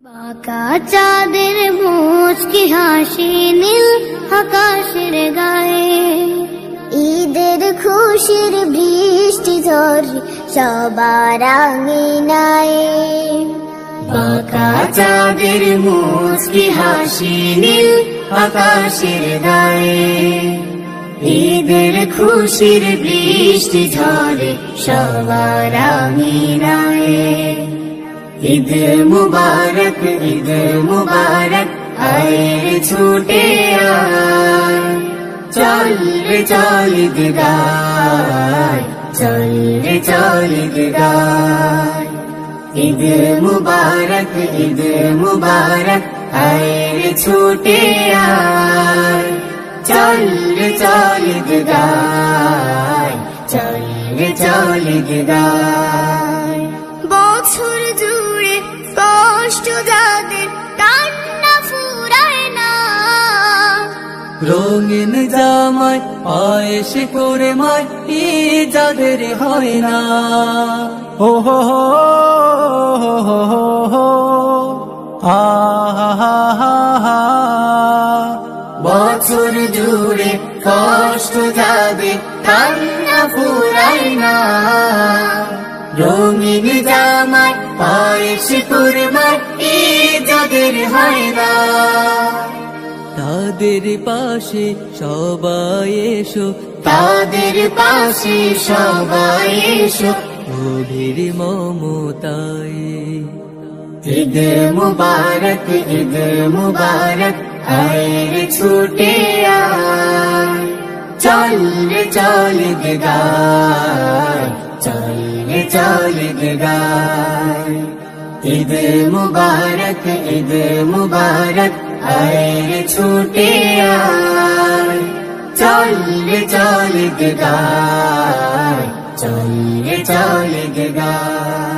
বাঁকা চাঁদের মুচকি হাসি নীল আকাশের গায়ে, ঈদের খুশির বৃষ্টি ঝরে সবার আঙিনায়। বাঁকা চাঁদের মুচকি হাসি নীল আকাশের গায়ে, ঈদের খুশির বৃষ্টি ঝরে সবার আঙিনায়। ঈদ মুবারক, ঈদ মুবারক, আয় রে ছুটে আয়, চল রে চল ঈদ গায়, চল রে চল ঈদ গায়। ঈদ মুবারক, ঈদ মুবারক, আয় রে ছুটে আয়, চল রে চল ঈদ গায়, চল রে চল ঈদ গায়। বছর জুড়ে কষ্ট যাদের কান্না ফুরায় না, রঙিন জামায় পায়েস করে মায় ঈদ যাদের হয় না। ও হো হো হো হো হো, আ হা হা হা হা। বছর জুড়ে কষ্ট যাদের কান্না ফুরায় না, রঙিন জামায় পায়েস কুরমার ঈদ যাদের হয় না, তাদের পাশে সবাই এসো, তাদের পাশে সবাই এসো, গভীর মমতায়। ঈদ মুবারক, ঈদ মুবারক, আয় রে ছুটে আয়, চল রে চল ঈদ গায়, চল রে চল ঈদ গায়। ঈদ মুবারক, ঈদ মুবারক, আয় রে ছুটে আয়, চল রে চল ঈদ গায়, চল রে চল ঈদ গায়।